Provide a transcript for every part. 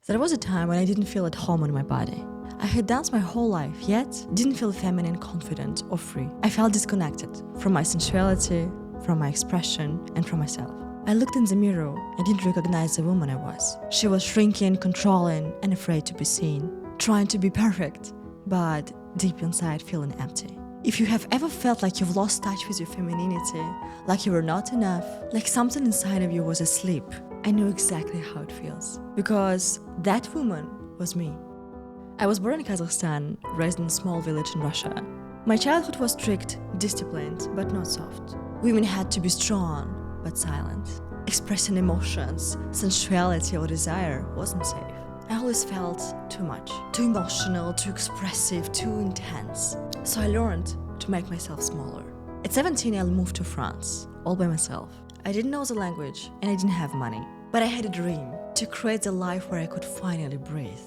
There was a time when I didn't feel at home in my body. I had danced my whole life, yet didn't feel feminine, confident, or free. I felt disconnected from my sensuality, from my expression, and from myself. I looked in the mirror and didn't recognize the woman I was. She was shrinking, controlling, and afraid to be seen, trying to be perfect, but deep inside feeling empty. If you have ever felt like you've lost touch with your femininity, like you were not enough, like something inside of you was asleep, I know exactly how it feels. Because that woman was me. I was born in Kazakhstan, raised in a small village in Russia. My childhood was strict, disciplined, but not soft. Women had to be strong, but silent. Expressing emotions, sensuality, or desire wasn't safe. I always felt too much, too emotional, too expressive, too intense. So I learned to make myself smaller. At 17, I moved to France, all by myself. I didn't know the language and I didn't have money. But I had a dream to create a life where I could finally breathe.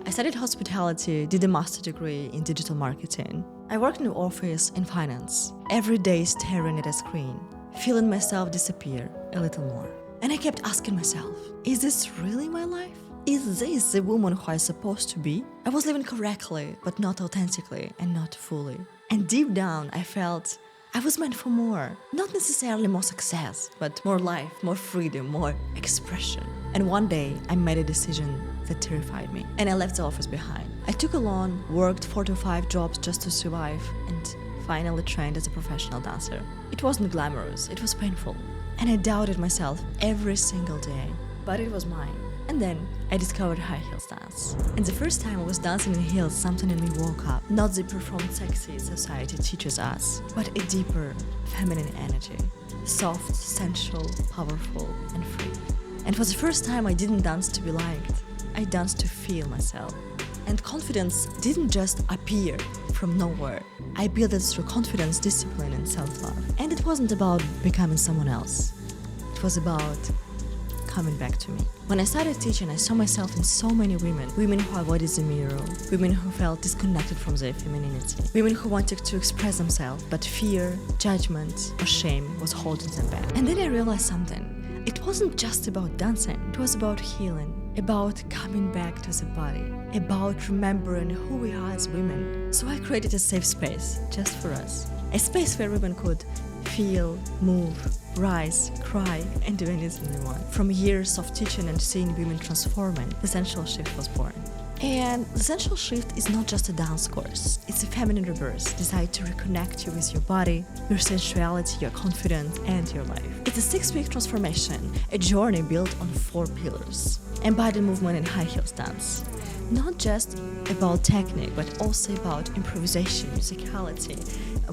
I studied hospitality, did a master's degree in digital marketing. I worked in an office in finance, every day staring at a screen, feeling myself disappear a little more. And I kept asking myself, is this really my life? Is this the woman who I'm supposed to be? I was living correctly, but not authentically and not fully. And deep down, I felt I was meant for more. Not necessarily more success, but more life, more freedom, more expression. And one day, I made a decision that terrified me. And I left the office behind. I took a loan, worked 4 to 5 jobs just to survive, and finally trained as a professional dancer. It wasn't glamorous, it was painful. And I doubted myself every single day. But it was mine. And then I discovered high heels dance. And the first time I was dancing in heels, something in me woke up. Not the performed sexy society teaches us, but a deeper feminine energy. Soft, sensual, powerful, and free. And for the first time I didn't dance to be liked. I danced to feel myself. And confidence didn't just appear from nowhere. I built it through confidence, discipline, and self-love. And it wasn't about becoming someone else. It was about coming back to me. When I started teaching, I saw myself in so many women who avoided the mirror, women who felt disconnected from their femininity, women who wanted to express themselves, but fear, judgment, or shame was holding them back. And then I realized something. It wasn't just about dancing, it was about healing, about coming back to the body, about remembering who we are as women. So I created a safe space just for us, a space where women could feel, move, rise, cry, and do anything they want. From years of teaching and seeing women transforming, the Sensual Shift was born. And the Sensual Shift is not just a dance course. It's a feminine rebirth designed to reconnect you with your body, your sensuality, your confidence, and your life. It's a 6-week transformation, a journey built on 4 pillars. Embodied movement and high heels dance. Not just about technique, but also about improvisation, musicality.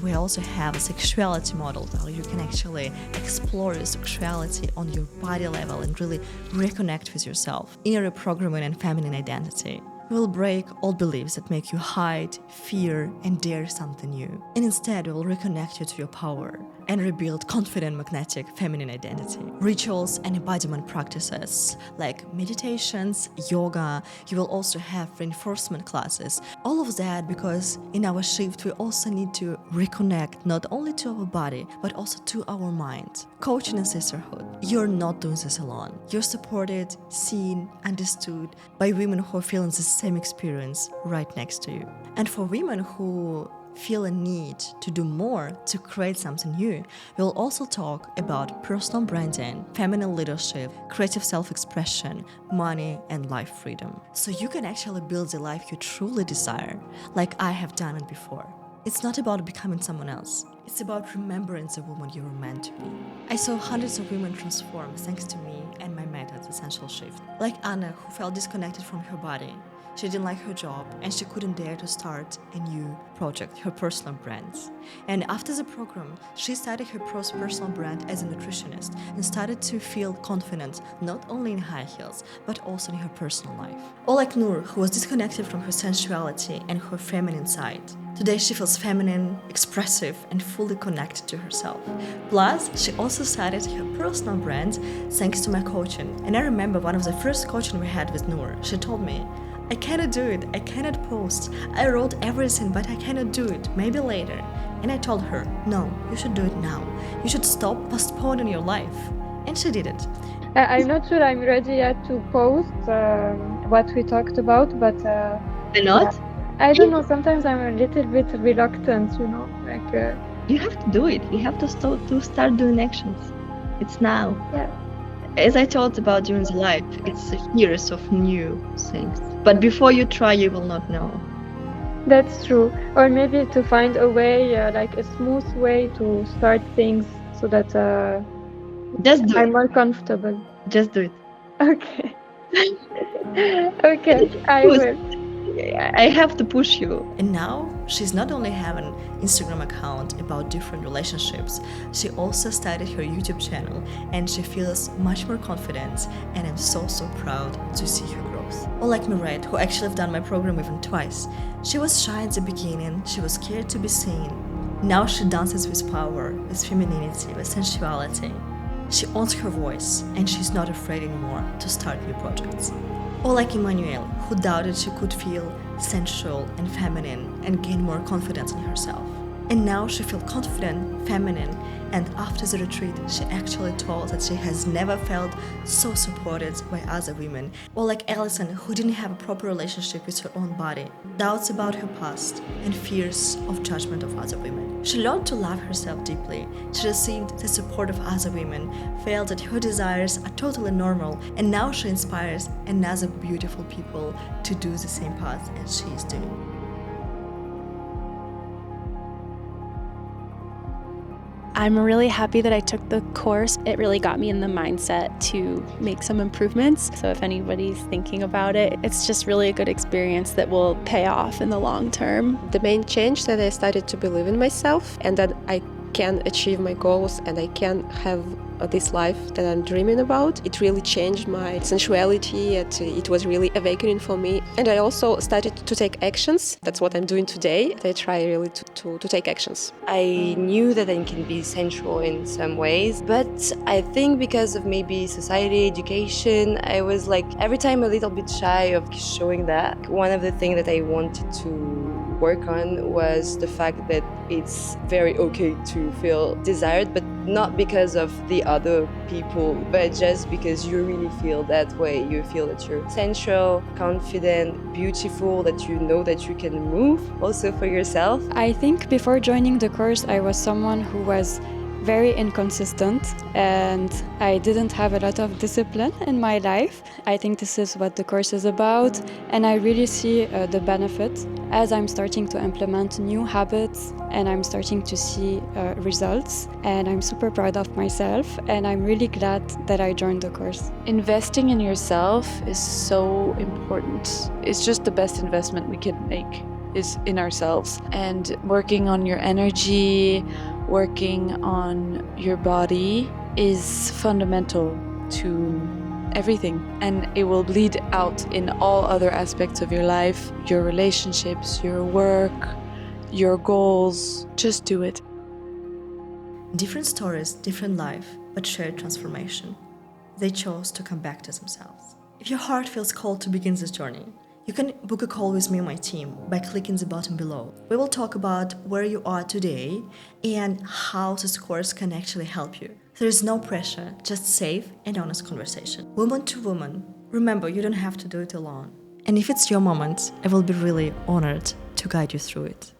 We also have a sexuality model where you can actually explore your sexuality on your body level and really reconnect with yourself, inner programming and feminine identity. We will break old beliefs that make you hide, fear, and dare something new. And instead, we will reconnect you to your power and rebuild confident, magnetic, feminine identity. Rituals and embodiment practices like meditations, yoga. You will also have reinforcement classes. All of that because in our shift, we also need to reconnect not only to our body, but also to our mind. Coaching and sisterhood. You're not doing this alone. You're supported, seen, understood by women who are feeling the same experience right next to you. And for women who feel a need to do more to create something new, we'll also talk about personal branding, feminine leadership, creative self-expression, money, and life freedom. So you can actually build the life you truly desire, like I have done it before. It's not about becoming someone else. It's about remembering the woman you were meant to be. I saw hundreds of women transform thanks to me and my method, the Sensual Shift. Like Anna, who felt disconnected from her body. She didn't like her job and she couldn't dare to start a new project, her personal brand. And after the program, she started her personal brand as a nutritionist and started to feel confident not only in high heels, but also in her personal life. Or like Noor, who was disconnected from her sensuality and her feminine side. Today she feels feminine, expressive, and fully connected to herself. Plus, she also started her personal brand thanks to my coaching. And I remember one of the first coaching we had with Noor. She told me, I cannot do it, I cannot post. I wrote everything, but I cannot do it, maybe later. And I told her, no, you should do it now. You should stop postponing your life. And she did it. I'm not sure I'm ready yet to post. what we talked about, but Why not? I don't know. Sometimes I'm a little bit reluctant, like. You have to do it. You have to start doing actions. It's now. Yeah. As I told about during the life, it's years of new things. But before you try, you will not know. That's true. Or maybe to find a way, like a smooth way to start things so that Just do I'm it. more comfortable. Just do it. Okay. Okay, I will. I have to push you. And now she's not only have an Instagram account about different relationships, she also started her YouTube channel and she feels much more confident, and I'm so proud to see her growth. Or like Mireille, who actually have done my program even twice. She was shy at the beginning, she was scared to be seen. Now she dances with power, with femininity, with sensuality. She owns her voice and she's not afraid anymore to start new projects. Or like Emmanuelle, who doubted she could feel sensual and feminine and gain more confidence in herself. And now she feels confident, feminine, and after the retreat, she actually told that she has never felt so supported by other women. Or like Alison, who didn't have a proper relationship with her own body, doubts about her past, and fears of judgment of other women. She learned to love herself deeply. She received the support of other women, felt that her desires are totally normal, and now she inspires another beautiful people to do the same path as she is doing. I'm really happy that I took the course. It really got me in the mindset to make some improvements. So if anybody's thinking about it, it's just really a good experience that will pay off in the long term. The main change that I started to believe in myself and that I can achieve my goals and I can have this life that I'm dreaming about. It really changed my sensuality. It was really awakening for me. And I also started to take actions. That's what I'm doing today. I try really to take actions. I knew that I can be sensual in some ways, but I think because of maybe society, education, I was like every time a little bit shy of showing that. One of the things that I wanted to work on was the fact that it's very okay to feel desired, but not because of the other people, but just because you really feel that way. You feel that you're sensual, confident, beautiful, that you know that you can move also for yourself. I think before joining the course, I was someone who was very inconsistent and I didn't have a lot of discipline in my life. I think this is what the course is about, and I really see the benefit as I'm starting to implement new habits and I'm starting to see results, and I'm super proud of myself and I'm really glad that I joined the course. Investing in yourself is so important. It's just the best investment we can make is in ourselves, and working on your energy, working on your body is fundamental to everything, and it will bleed out in all other aspects of your life, your relationships, your work, your goals. Just do it. Different stories, different life, but shared transformation. They chose to come back to themselves. If your heart feels called to begin this journey, you can book a call with me and my team by clicking the button below. We will talk about where you are today and how this course can actually help you. There is no pressure, just safe and honest conversation. Woman to woman. Remember, you don't have to do it alone. And if it's your moment, I will be really honored to guide you through it.